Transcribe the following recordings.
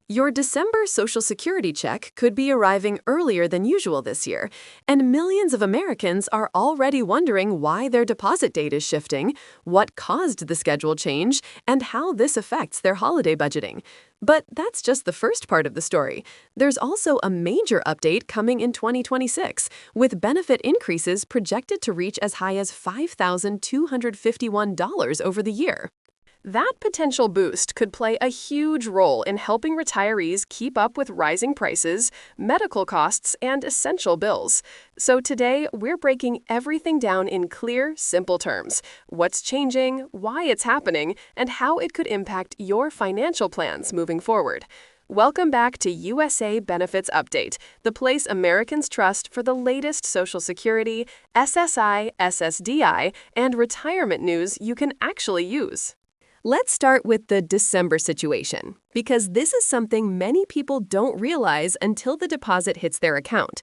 Your December Social Security check could be arriving earlier than usual this year, and millions of Americans are already wondering why their deposit date is shifting, what caused the schedule change, and how this affects their holiday budgeting. But that's just the first part of the story. There's also a major update coming in 2026, with benefit increases projected to reach as high as $5,251 over the year. That potential boost could play a huge role in helping retirees keep up with rising prices, medical costs, and essential bills. So today, we're breaking everything down in clear, simple terms: what's changing, why it's happening, and how it could impact your financial plans moving forward. Welcome back to USA Benefits Update, the place Americans trust for the latest Social Security, SSI, SSDI, and retirement news you can actually use. Let's start with the December situation, because this is something many people don't realize until the deposit hits their account.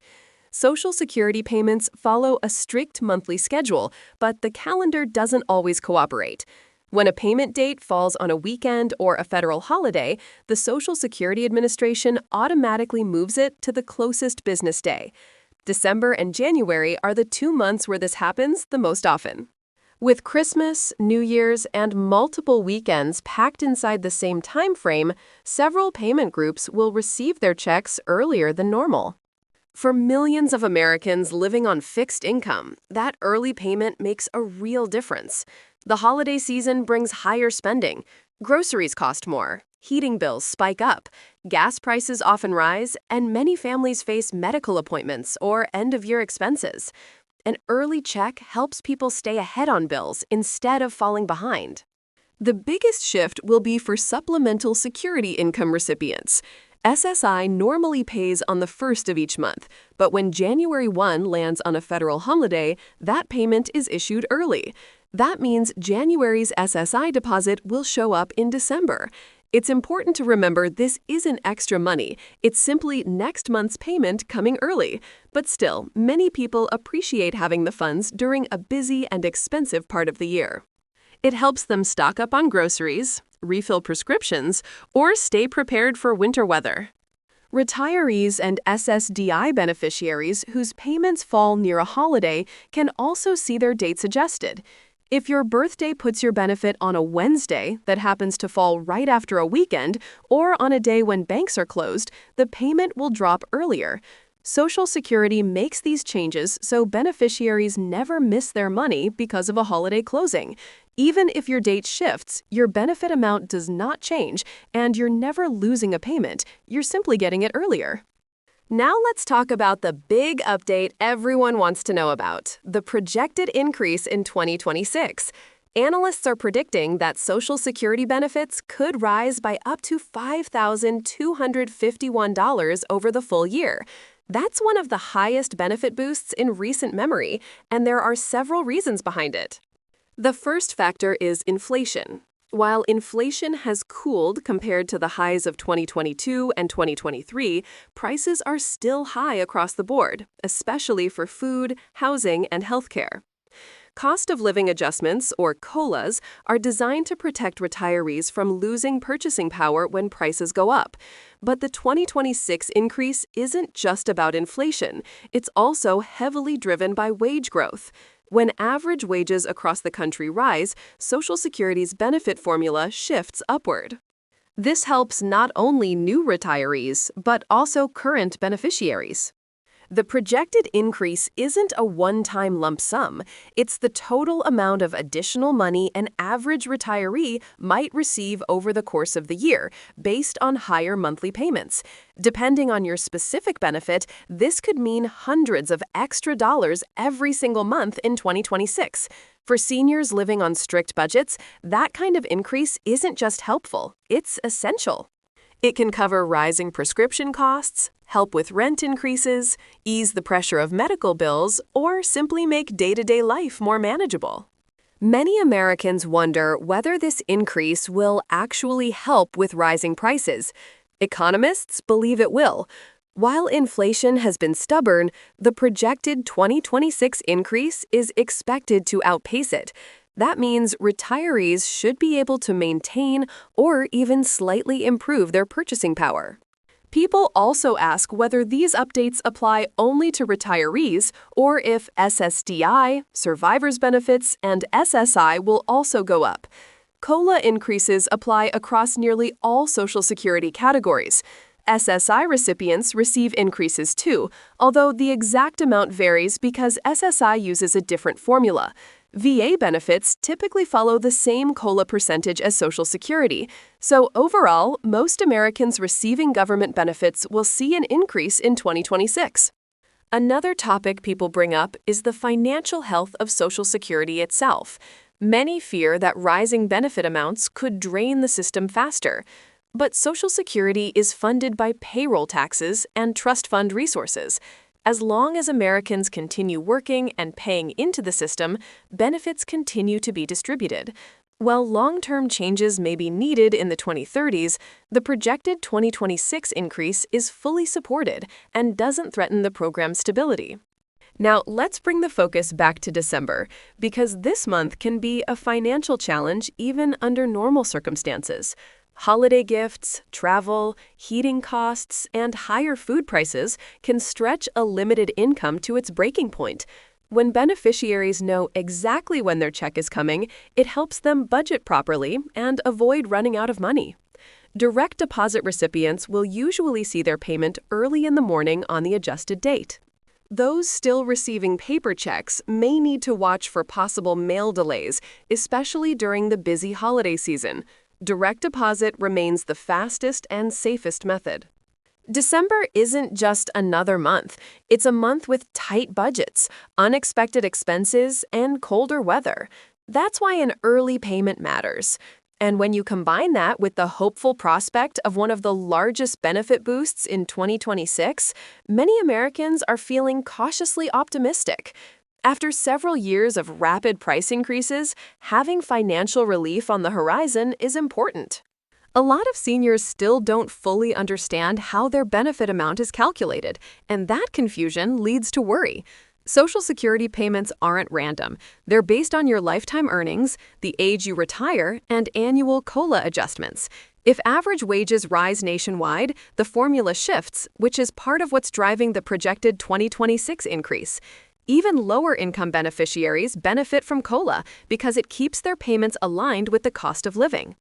Social Security payments follow a strict monthly schedule, but the calendar doesn't always cooperate. When a payment date falls on a weekend or a federal holiday, the Social Security Administration automatically moves it to the closest business day. December and January are the 2 months where this happens the most often. With Christmas, New Year's, and multiple weekends packed inside the same time frame, several payment groups will receive their checks earlier than normal. For millions of Americans living on fixed income, that early payment makes a real difference. The holiday season brings higher spending. Groceries cost more, heating bills spike up, gas prices often rise, and many families face medical appointments or end-of-year expenses. An early check helps people stay ahead on bills instead of falling behind. The biggest shift will be for supplemental security income recipients. SSI normally pays on the first of each month, but when January 1 lands on a federal holiday, that payment is issued early. That means January's SSI deposit will show up in December. It's important to remember this isn't extra money. It's simply next month's payment coming early. But still, many people appreciate having the funds during a busy and expensive part of the year. It helps them stock up on groceries, refill prescriptions, or stay prepared for winter weather. Retirees and SSDI beneficiaries whose payments fall near a holiday can also see their dates adjusted. If your birthday puts your benefit on a Wednesday that happens to fall right after a weekend, or on a day when banks are closed, the payment will drop earlier. Social Security makes these changes so beneficiaries never miss their money because of a holiday closing. Even if your date shifts, your benefit amount does not change, and you're never losing a payment. You're simply getting it earlier. Now let's talk about the big update everyone wants to know about: the projected increase in 2026. Analysts are predicting that Social Security benefits could rise by up to $5,251 over the full year. That's one of the highest benefit boosts in recent memory, and there are several reasons behind it. The first factor is inflation. While inflation has cooled compared to the highs of 2022 and 2023, prices are still high across the board, especially for food, housing, and healthcare. Cost of living adjustments, or COLAs, are designed to protect retirees from losing purchasing power when prices go up. But the 2026 increase isn't just about inflation. It's also heavily driven by wage growth. When average wages across the country rise, Social Security's benefit formula shifts upward. This helps not only new retirees, but also current beneficiaries. The projected increase isn't a one-time lump sum. It's the total amount of additional money an average retiree might receive over the course of the year, based on higher monthly payments. Depending on your specific benefit, this could mean hundreds of extra dollars every single month in 2026. For seniors living on strict budgets, that kind of increase isn't just helpful, it's essential. It can cover rising prescription costs, help with rent increases, ease the pressure of medical bills, or simply make day-to-day life more manageable. Many Americans wonder whether this increase will actually help with rising prices. Economists believe it will. While inflation has been stubborn, the projected 2026 increase is expected to outpace it. That means retirees should be able to maintain or even slightly improve their purchasing power. People also ask whether these updates apply only to retirees or if SSDI, survivors benefits, and SSI will also go up. COLA increases apply across nearly all Social Security categories. SSI recipients receive increases too, although the exact amount varies because SSI uses a different formula. VA benefits typically follow the same COLA percentage as Social Security, so overall, most Americans receiving government benefits will see an increase in 2026. Another topic people bring up is the financial health of Social Security itself. Many fear that rising benefit amounts could drain the system faster. But Social Security is funded by payroll taxes and trust fund resources. As long as Americans continue working and paying into the system, benefits continue to be distributed. While long-term changes may be needed in the 2030s, the projected 2026 increase is fully supported and doesn't threaten the program's stability. Now, let's bring the focus back to December, because this month can be a financial challenge even under normal circumstances. Holiday gifts, travel, heating costs, and higher food prices can stretch a limited income to its breaking point. When beneficiaries know exactly when their check is coming, it helps them budget properly and avoid running out of money. Direct deposit recipients will usually see their payment early in the morning on the adjusted date. Those still receiving paper checks may need to watch for possible mail delays, especially during the busy holiday season. Direct deposit remains the fastest and safest method. December isn't just another month. It's a month with tight budgets, unexpected expenses, and colder weather. That's why an early payment matters. And when you combine that with the hopeful prospect of one of the largest benefit boosts in 2026, many Americans are feeling cautiously optimistic. After several years of rapid price increases, having financial relief on the horizon is important. A lot of seniors still don't fully understand how their benefit amount is calculated, and that confusion leads to worry. Social Security payments aren't random. They're based on your lifetime earnings, the age you retire, and annual COLA adjustments. If average wages rise nationwide, the formula shifts, which is part of what's driving the projected 2026 increase. Even lower-income beneficiaries benefit from COLA because it keeps their payments aligned with the cost of living.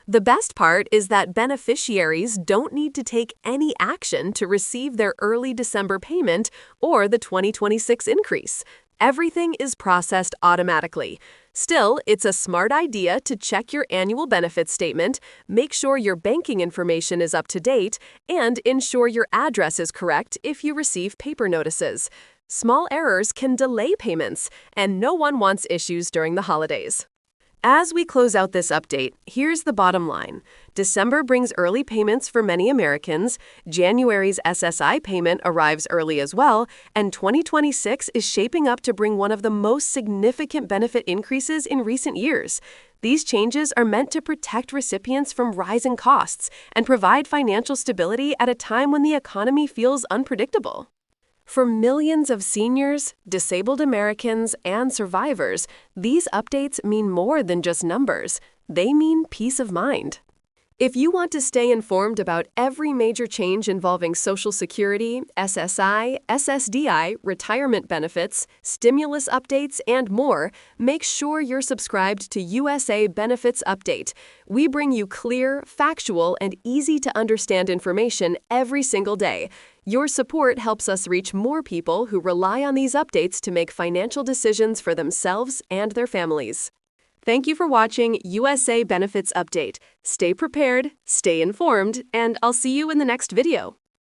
The best part is that beneficiaries don't need to take any action to receive their early December payment or the 2026 increase. Everything is processed automatically. Still, it's a smart idea to check your annual benefits statement, make sure your banking information is up to date, and ensure your address is correct if you receive paper notices. Small errors can delay payments, and no one wants issues during the holidays. As we close out this update, here's the bottom line. December brings early payments for many Americans, January's SSI payment arrives early as well, and 2026 is shaping up to bring one of the most significant benefit increases in recent years. These changes are meant to protect recipients from rising costs and provide financial stability at a time when the economy feels unpredictable. For millions of seniors, disabled Americans, and survivors, these updates mean more than just numbers. They mean peace of mind. If you want to stay informed about every major change involving Social Security, SSI, SSDI, retirement benefits, stimulus updates, and more, make sure you're subscribed to USA Benefits Update. We bring you clear, factual, and easy-to-understand information every single day. Your support helps us reach more people who rely on these updates to make financial decisions for themselves and their families. Thank you for watching USA Benefits Update. Stay prepared, stay informed, and I'll see you in the next video.